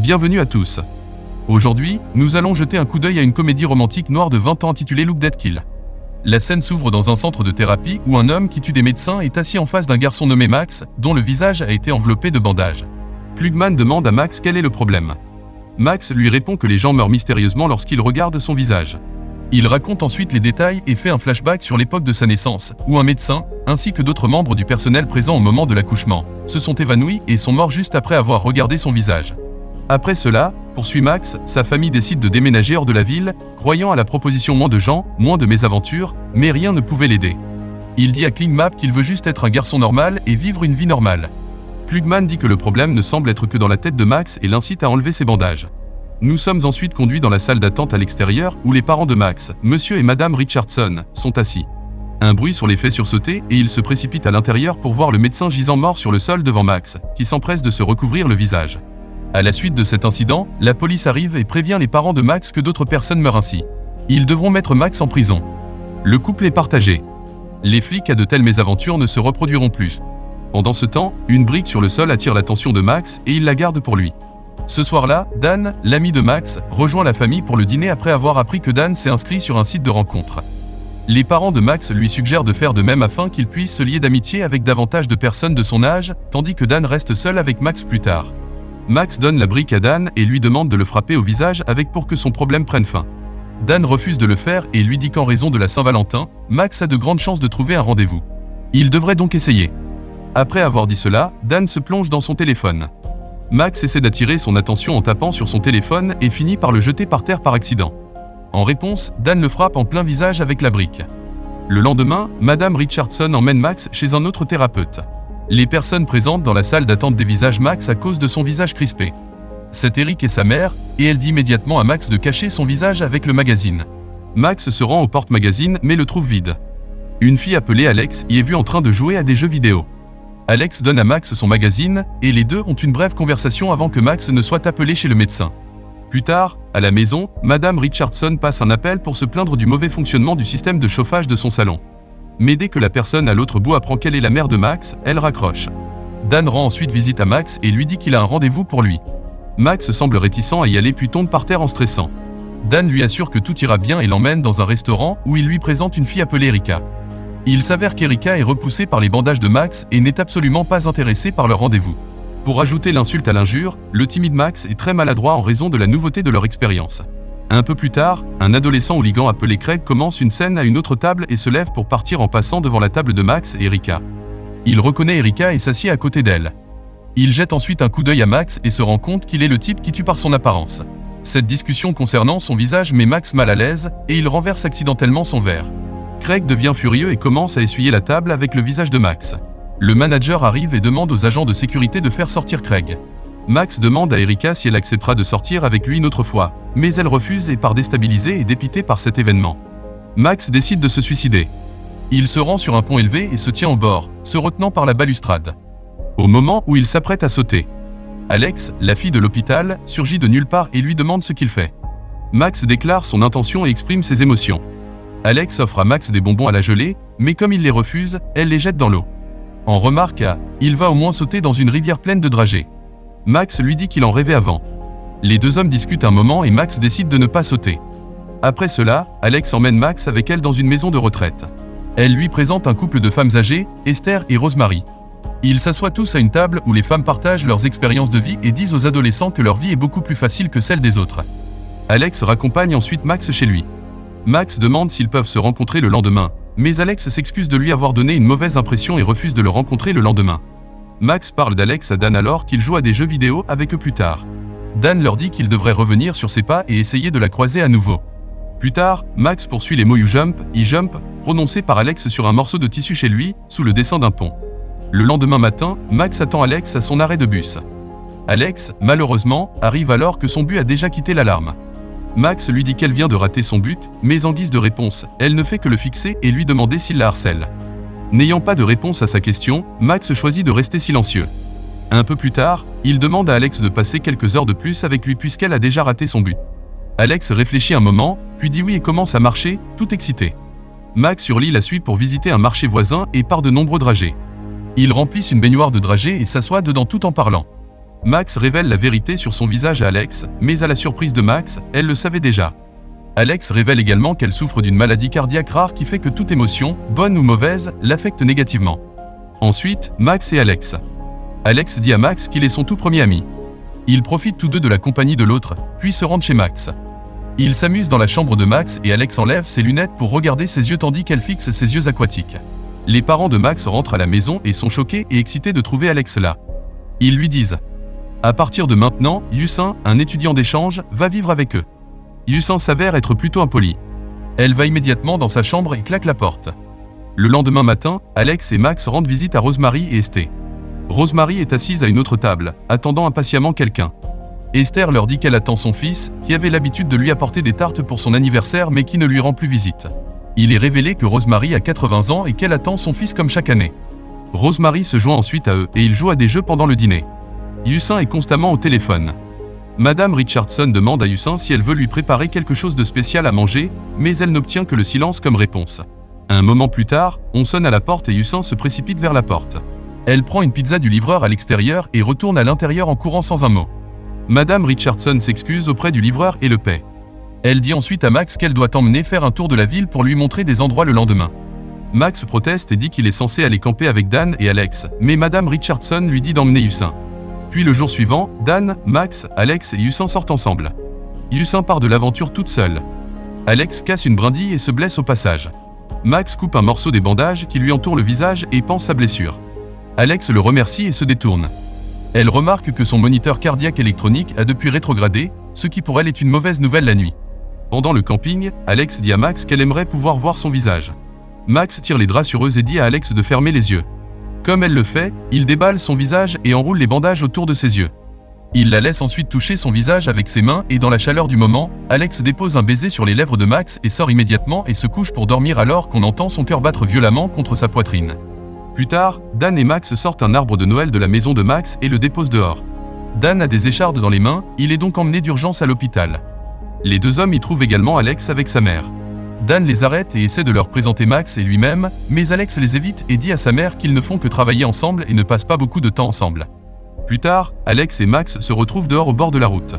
Bienvenue à tous. Aujourd'hui, nous allons jeter un coup d'œil à une comédie romantique noire de 20 ans intitulée Look Dead Kill. La scène s'ouvre dans un centre de thérapie où un homme qui tue des médecins est assis en face d'un garçon nommé Max, dont le visage a été enveloppé de bandages. Klugman demande à Max quel est le problème. Max lui répond que les gens meurent mystérieusement lorsqu'il regarde son visage. Il raconte ensuite les détails et fait un flashback sur l'époque de sa naissance, où un médecin, ainsi que d'autres membres du personnel présents au moment de l'accouchement, se sont évanouis et sont morts juste après avoir regardé son visage. Après cela, poursuit Max, sa famille décide de déménager hors de la ville, croyant à la proposition moins de gens, moins de mésaventures, mais rien ne pouvait l'aider. Il dit à Klingmap qu'il veut juste être un garçon normal et vivre une vie normale. Klugman dit que le problème ne semble être que dans la tête de Max et l'incite à enlever ses bandages. Nous sommes ensuite conduits dans la salle d'attente à l'extérieur où les parents de Max, Monsieur et Madame Richardson, sont assis. Un bruit sur les fait sursauter et ils se précipitent à l'intérieur pour voir le médecin gisant mort sur le sol devant Max, qui s'empresse de se recouvrir le visage. À la suite de cet incident, la police arrive et prévient les parents de Max que d'autres personnes meurent ainsi. Ils devront mettre Max en prison. Le couple est partagé. Les flics à de telles mésaventures ne se reproduiront plus. Pendant ce temps, une brique sur le sol attire l'attention de Max et il la garde pour lui. Ce soir-là, Dan, l'ami de Max, rejoint la famille pour le dîner après avoir appris que Dan s'est inscrit sur un site de rencontre. Les parents de Max lui suggèrent de faire de même afin qu'il puisse se lier d'amitié avec davantage de personnes de son âge, tandis que Dan reste seul avec Max plus tard. Max donne la brique à Dan et lui demande de le frapper au visage avec pour que son problème prenne fin. Dan refuse de le faire et lui dit qu'en raison de la Saint-Valentin, Max a de grandes chances de trouver un rendez-vous. Il devrait donc essayer. Après avoir dit cela, Dan se plonge dans son téléphone. Max essaie d'attirer son attention en tapant sur son téléphone et finit par le jeter par terre par accident. En réponse, Dan le frappe en plein visage avec la brique. Le lendemain, Madame Richardson emmène Max chez un autre thérapeute. Les personnes présentes dans la salle d'attente dévisagent Max à cause de son visage crispé. C'est Eric et sa mère, et elle dit immédiatement à Max de cacher son visage avec le magazine. Max se rend au porte-magazine mais le trouve vide. Une fille appelée Alex y est vue en train de jouer à des jeux vidéo. Alex donne à Max son magazine, et les deux ont une brève conversation avant que Max ne soit appelé chez le médecin. Plus tard, à la maison, Madame Richardson passe un appel pour se plaindre du mauvais fonctionnement du système de chauffage de son salon. Mais dès que la personne à l'autre bout apprend qu'elle est la mère de Max, elle raccroche. Dan rend ensuite visite à Max et lui dit qu'il a un rendez-vous pour lui. Max semble réticent à y aller puis tombe par terre en stressant. Dan lui assure que tout ira bien et l'emmène dans un restaurant où il lui présente une fille appelée Erika. Il s'avère qu'Erika est repoussée par les bandages de Max et n'est absolument pas intéressée par leur rendez-vous. Pour ajouter l'insulte à l'injure, le timide Max est très maladroit en raison de la nouveauté de leur expérience. Un peu plus tard, un adolescent hooligan appelé Craig commence une scène à une autre table et se lève pour partir en passant devant la table de Max et Erika. Il reconnaît Erika et s'assied à côté d'elle. Il jette ensuite un coup d'œil à Max et se rend compte qu'il est le type qui tue par son apparence. Cette discussion concernant son visage met Max mal à l'aise et il renverse accidentellement son verre. Craig devient furieux et commence à essuyer la table avec le visage de Max. Le manager arrive et demande aux agents de sécurité de faire sortir Craig. Max demande à Erika si elle acceptera de sortir avec lui une autre fois, mais elle refuse et part déstabilisée et dépitée par cet événement. Max décide de se suicider. Il se rend sur un pont élevé et se tient au bord, se retenant par la balustrade. Au moment où il s'apprête à sauter, Alex, la fille de l'hôpital, surgit de nulle part et lui demande ce qu'il fait. Max déclare son intention et exprime ses émotions. Alex offre à Max des bonbons à la gelée, mais comme il les refuse, elle les jette dans l'eau. En remarque à « il va au moins sauter dans une rivière pleine de dragées ». Max lui dit qu'il en rêvait avant. Les deux hommes discutent un moment et Max décide de ne pas sauter. Après cela, Alex emmène Max avec elle dans une maison de retraite. Elle lui présente un couple de femmes âgées, Esther et Rosemary. Ils s'assoient tous à une table où les femmes partagent leurs expériences de vie et disent aux adolescents que leur vie est beaucoup plus facile que celle des autres. Alex raccompagne ensuite Max chez lui. Max demande s'ils peuvent se rencontrer le lendemain, mais Alex s'excuse de lui avoir donné une mauvaise impression et refuse de le rencontrer le lendemain. Max parle d'Alex à Dan alors qu'il joue à des jeux vidéo avec eux plus tard. Dan leur dit qu'il devrait revenir sur ses pas et essayer de la croiser à nouveau. Plus tard, Max poursuit les mots You jump, I jump, prononcés par Alex sur un morceau de tissu chez lui, sous le dessin d'un pont. Le lendemain matin, Max attend Alex à son arrêt de bus. Alex, malheureusement, arrive alors que son but a déjà quitté l'alarme. Max lui dit qu'elle vient de rater son but, mais en guise de réponse, elle ne fait que le fixer et lui demander s'il la harcèle. N'ayant pas de réponse à sa question, Max choisit de rester silencieux. Un peu plus tard, il demande à Alex de passer quelques heures de plus avec lui puisqu'elle a déjà raté son but. Alex réfléchit un moment, puis dit oui et commence à marcher, tout excité. Max sur l'île la suit pour visiter un marché voisin et part de nombreux dragées. Ils remplissent une baignoire de dragées et s'assoient dedans tout en parlant. Max révèle la vérité sur son visage à Alex, mais à la surprise de Max, elle le savait déjà. Alex révèle également qu'elle souffre d'une maladie cardiaque rare qui fait que toute émotion, bonne ou mauvaise, l'affecte négativement. Ensuite, Max et Alex. Alex dit à Max qu'il est son tout premier ami. Ils profitent tous deux de la compagnie de l'autre, puis se rendent chez Max. Ils s'amusent dans la chambre de Max et Alex enlève ses lunettes pour regarder ses yeux tandis qu'elle fixe ses yeux aquatiques. Les parents de Max rentrent à la maison et sont choqués et excités de trouver Alex là. Ils lui disent: à partir de maintenant, Yusin, un étudiant d'échange, va vivre avec eux. Yusin s'avère être plutôt impoli. Elle va immédiatement dans sa chambre et claque la porte. Le lendemain matin, Alex et Max rendent visite à Rosemary et Esther. Rosemary est assise à une autre table, attendant impatiemment quelqu'un. Esther leur dit qu'elle attend son fils, qui avait l'habitude de lui apporter des tartes pour son anniversaire mais qui ne lui rend plus visite. Il est révélé que Rosemary a 80 ans et qu'elle attend son fils comme chaque année. Rosemary se joint ensuite à eux et ils jouent à des jeux pendant le dîner. Yusin est constamment au téléphone. Madame Richardson demande à Yusin si elle veut lui préparer quelque chose de spécial à manger, mais elle n'obtient que le silence comme réponse. Un moment plus tard, on sonne à la porte et Yusin se précipite vers la porte. Elle prend une pizza du livreur à l'extérieur et retourne à l'intérieur en courant sans un mot. Madame Richardson s'excuse auprès du livreur et le paie. Elle dit ensuite à Max qu'elle doit emmener faire un tour de la ville pour lui montrer des endroits le lendemain. Max proteste et dit qu'il est censé aller camper avec Dan et Alex, mais Madame Richardson lui dit d'emmener Yusin. Puis le jour suivant, Dan, Max, Alex et Yusin sortent ensemble. Yusin part de l'aventure toute seule. Alex casse une brindille et se blesse au passage. Max coupe un morceau des bandages qui lui entourent le visage et panse sa blessure. Alex le remercie et se détourne. Elle remarque que son moniteur cardiaque électronique a depuis rétrogradé, ce qui pour elle est une mauvaise nouvelle la nuit. Pendant le camping, Alex dit à Max qu'elle aimerait pouvoir voir son visage. Max tire les draps sur eux et dit à Alex de fermer les yeux. Comme elle le fait, il déballe son visage et enroule les bandages autour de ses yeux. Il la laisse ensuite toucher son visage avec ses mains et dans la chaleur du moment, Alex dépose un baiser sur les lèvres de Max et sort immédiatement et se couche pour dormir alors qu'on entend son cœur battre violemment contre sa poitrine. Plus tard, Dan et Max sortent un arbre de Noël de la maison de Max et le déposent dehors. Dan a des échardes dans les mains, il est donc emmené d'urgence à l'hôpital. Les deux hommes y trouvent également Alex avec sa mère. Dan les arrête et essaie de leur présenter Max et lui-même, mais Alex les évite et dit à sa mère qu'ils ne font que travailler ensemble et ne passent pas beaucoup de temps ensemble. Plus tard, Alex et Max se retrouvent dehors au bord de la route.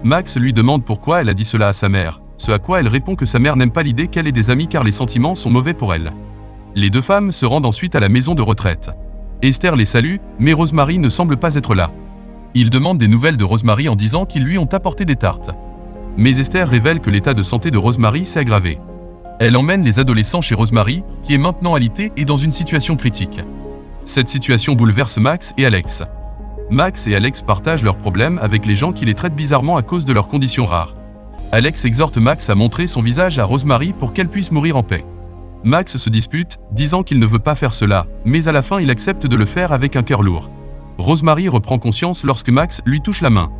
Max lui demande pourquoi elle a dit cela à sa mère, ce à quoi elle répond que sa mère n'aime pas l'idée qu'elle ait des amis car les sentiments sont mauvais pour elle. Les deux femmes se rendent ensuite à la maison de retraite. Esther les salue, mais Rosemary ne semble pas être là. Il demande des nouvelles de Rosemary en disant qu'ils lui ont apporté des tartes. Mais Esther révèle que l'état de santé de Rosemary s'est aggravé. Elle emmène les adolescents chez Rosemary, qui est maintenant alitée et dans une situation critique. Cette situation bouleverse Max et Alex. Max et Alex partagent leurs problèmes avec les gens qui les traitent bizarrement à cause de leurs conditions rares. Alex exhorte Max à montrer son visage à Rosemary pour qu'elle puisse mourir en paix. Max se dispute, disant qu'il ne veut pas faire cela, mais à la fin il accepte de le faire avec un cœur lourd. Rosemary reprend conscience lorsque Max lui touche la main.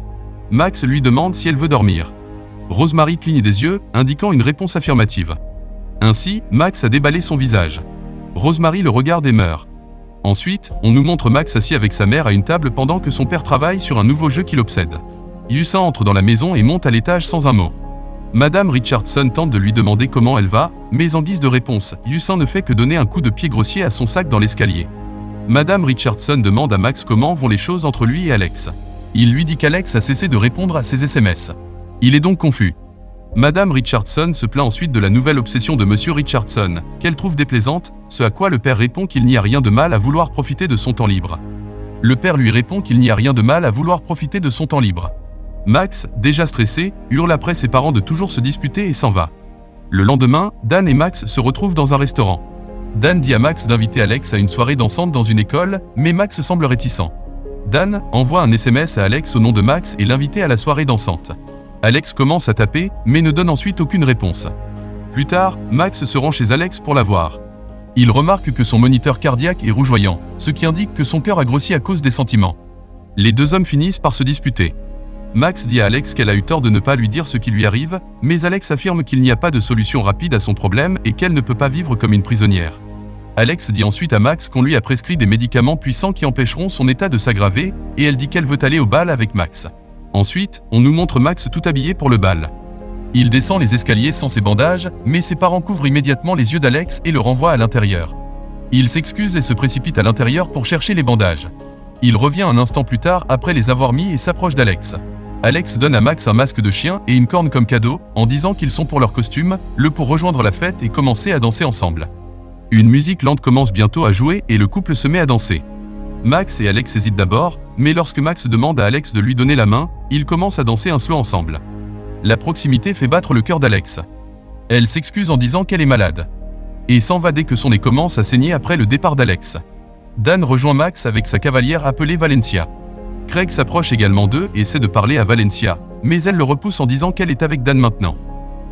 Max lui demande si elle veut dormir. Rosemary cligne des yeux, indiquant une réponse affirmative. Ainsi, Max a déballé son visage. Rosemary le regarde et meurt. Ensuite, on nous montre Max assis avec sa mère à une table pendant que son père travaille sur un nouveau jeu qui l'obsède. Yusin entre dans la maison et monte à l'étage sans un mot. Madame Richardson tente de lui demander comment elle va, mais en guise de réponse, Yusin ne fait que donner un coup de pied grossier à son sac dans l'escalier. Madame Richardson demande à Max comment vont les choses entre lui et Alex. Il lui dit qu'Alex a cessé de répondre à ses SMS. Il est donc confus. Madame Richardson se plaint ensuite de la nouvelle obsession de Monsieur Richardson, qu'elle trouve déplaisante, ce à quoi le père répond qu'il n'y a rien de mal à vouloir profiter de son temps libre. Le père lui répond qu'il n'y a rien de mal à vouloir profiter de son temps libre. Max, déjà stressé, hurle après ses parents de toujours se disputer et s'en va. Le lendemain, Dan et Max se retrouvent dans un restaurant. Dan dit à Max d'inviter Alex à une soirée dansante dans une école, mais Max semble réticent. Dan envoie un SMS à Alex au nom de Max et l'invite à la soirée dansante. Alex commence à taper, mais ne donne ensuite aucune réponse. Plus tard, Max se rend chez Alex pour la voir. Il remarque que son moniteur cardiaque est rougeoyant, ce qui indique que son cœur a grossi à cause des sentiments. Les deux hommes finissent par se disputer. Max dit à Alex qu'elle a eu tort de ne pas lui dire ce qui lui arrive, mais Alex affirme qu'il n'y a pas de solution rapide à son problème et qu'elle ne peut pas vivre comme une prisonnière. Alex dit ensuite à Max qu'on lui a prescrit des médicaments puissants qui empêcheront son état de s'aggraver, et elle dit qu'elle veut aller au bal avec Max. Ensuite, on nous montre Max tout habillé pour le bal. Il descend les escaliers sans ses bandages, mais ses parents couvrent immédiatement les yeux d'Alex et le renvoient à l'intérieur. Il s'excuse et se précipite à l'intérieur pour chercher les bandages. Il revient un instant plus tard après les avoir mis et s'approche d'Alex. Alex donne à Max un masque de chien et une corne comme cadeau, en disant qu'ils sont pour leur costume, pour rejoindre la fête et commencer à danser ensemble. Une musique lente commence bientôt à jouer et le couple se met à danser. Max et Alex hésitent d'abord, mais lorsque Max demande à Alex de lui donner la main, ils commencent à danser un slow ensemble. La proximité fait battre le cœur d'Alex. Elle s'excuse en disant qu'elle est malade. Et s'en va dès que son nez commence à saigner après le départ d'Alex. Dan rejoint Max avec sa cavalière appelée Valencia. Craig s'approche également d'eux et essaie de parler à Valencia, mais elle le repousse en disant qu'elle est avec Dan maintenant.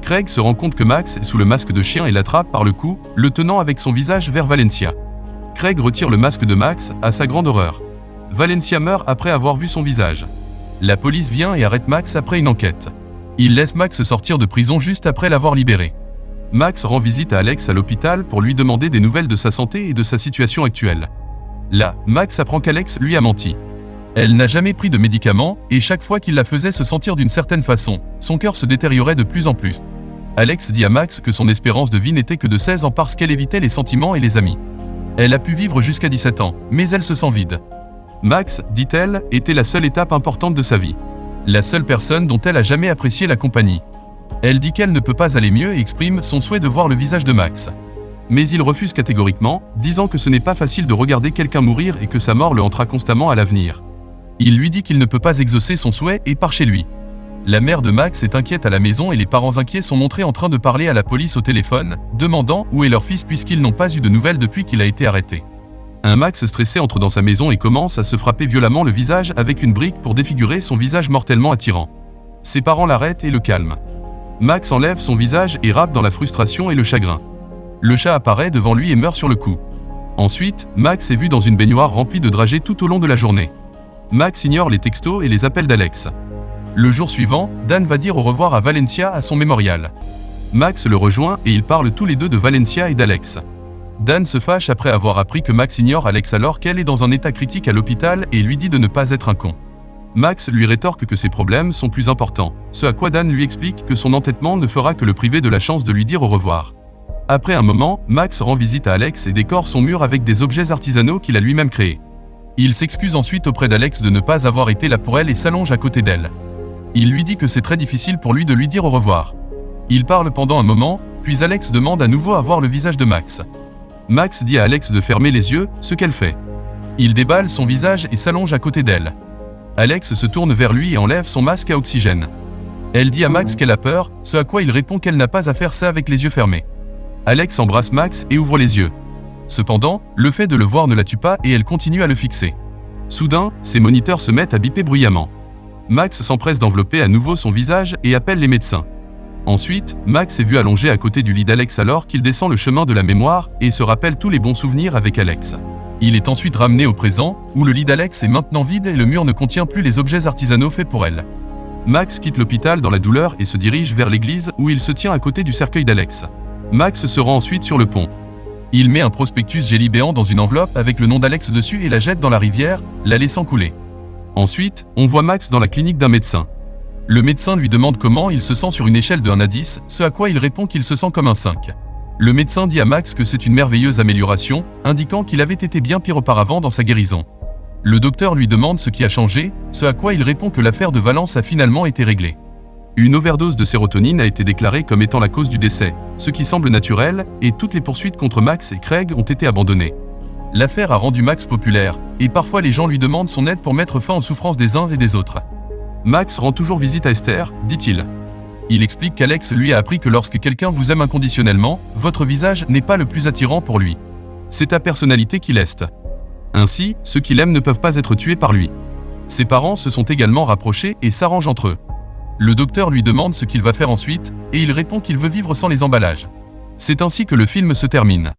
Craig se rend compte que Max est sous le masque de chien et l'attrape par le cou, le tenant avec son visage vers Valencia. Craig retire le masque de Max, à sa grande horreur. Valencia meurt après avoir vu son visage. La police vient et arrête Max après une enquête. Il laisse Max sortir de prison juste après l'avoir libéré. Max rend visite à Alex à l'hôpital pour lui demander des nouvelles de sa santé et de sa situation actuelle. Là, Max apprend qu'Alex lui a menti. Elle n'a jamais pris de médicaments, et chaque fois qu'il la faisait se sentir d'une certaine façon, son cœur se détériorait de plus en plus. Alex dit à Max que son espérance de vie n'était que de 16 ans parce qu'elle évitait les sentiments et les amis. Elle a pu vivre jusqu'à 17 ans, mais elle se sent vide. Max, dit-elle, était la seule étape importante de sa vie. La seule personne dont elle a jamais apprécié la compagnie. Elle dit qu'elle ne peut pas aller mieux et exprime son souhait de voir le visage de Max. Mais il refuse catégoriquement, disant que ce n'est pas facile de regarder quelqu'un mourir et que sa mort le hantera constamment à l'avenir. Il lui dit qu'il ne peut pas exaucer son souhait et part chez lui. La mère de Max est inquiète à la maison et les parents inquiets sont montrés en train de parler à la police au téléphone, demandant où est leur fils puisqu'ils n'ont pas eu de nouvelles depuis qu'il a été arrêté. Un Max stressé entre dans sa maison et commence à se frapper violemment le visage avec une brique pour défigurer son visage mortellement attirant. Ses parents l'arrêtent et le calment. Max enlève son visage et rappe dans la frustration et le chagrin. Le chat apparaît devant lui et meurt sur le coup. Ensuite, Max est vu dans une baignoire remplie de dragées tout au long de la journée. Max ignore les textos et les appels d'Alex. Le jour suivant, Dan va dire au revoir à Valencia à son mémorial. Max le rejoint et ils parlent tous les deux de Valencia et d'Alex. Dan se fâche après avoir appris que Max ignore Alex alors qu'elle est dans un état critique à l'hôpital et lui dit de ne pas être un con. Max lui rétorque que ses problèmes sont plus importants, ce à quoi Dan lui explique que son entêtement ne fera que le priver de la chance de lui dire au revoir. Après un moment, Max rend visite à Alex et décore son mur avec des objets artisanaux qu'il a lui-même créés. Il s'excuse ensuite auprès d'Alex de ne pas avoir été là pour elle et s'allonge à côté d'elle. Il lui dit que c'est très difficile pour lui de lui dire au revoir. Ils parlent pendant un moment, puis Alex demande à nouveau à voir le visage de Max. Max dit à Alex de fermer les yeux, ce qu'elle fait. Il déballe son visage et s'allonge à côté d'elle. Alex se tourne vers lui et enlève son masque à oxygène. Elle dit à Max qu'elle a peur, ce à quoi il répond qu'elle n'a pas à faire ça avec les yeux fermés. Alex embrasse Max et ouvre les yeux. Cependant, le fait de le voir ne la tue pas et elle continue à le fixer. Soudain, ses moniteurs se mettent à biper bruyamment. Max s'empresse d'envelopper à nouveau son visage et appelle les médecins. Ensuite, Max est vu allongé à côté du lit d'Alex alors qu'il descend le chemin de la mémoire et se rappelle tous les bons souvenirs avec Alex. Il est ensuite ramené au présent, où le lit d'Alex est maintenant vide et le mur ne contient plus les objets artisanaux faits pour elle. Max quitte l'hôpital dans la douleur et se dirige vers l'église où il se tient à côté du cercueil d'Alex. Max se rend ensuite sur le pont. Il met un prospectus gélibéant dans une enveloppe avec le nom d'Alex dessus et la jette dans la rivière, la laissant couler. Ensuite, on voit Max dans la clinique d'un médecin. Le médecin lui demande comment il se sent sur une échelle de 1 à 10, ce à quoi il répond qu'il se sent comme un 5. Le médecin dit à Max que c'est une merveilleuse amélioration, indiquant qu'il avait été bien pire auparavant dans sa guérison. Le docteur lui demande ce qui a changé, ce à quoi il répond que l'affaire de Valence a finalement été réglée. Une overdose de sérotonine a été déclarée comme étant la cause du décès, ce qui semble naturel, et toutes les poursuites contre Max et Craig ont été abandonnées. L'affaire a rendu Max populaire, et parfois les gens lui demandent son aide pour mettre fin aux souffrances des uns et des autres. Max rend toujours visite à Esther, dit-il. Il explique qu'Alex lui a appris que lorsque quelqu'un vous aime inconditionnellement, votre visage n'est pas le plus attirant pour lui. C'est ta personnalité qui l'est. Ainsi, ceux qui l'aiment ne peuvent pas être tués par lui. Ses parents se sont également rapprochés et s'arrangent entre eux. Le docteur lui demande ce qu'il va faire ensuite, et il répond qu'il veut vivre sans les emballages. C'est ainsi que le film se termine.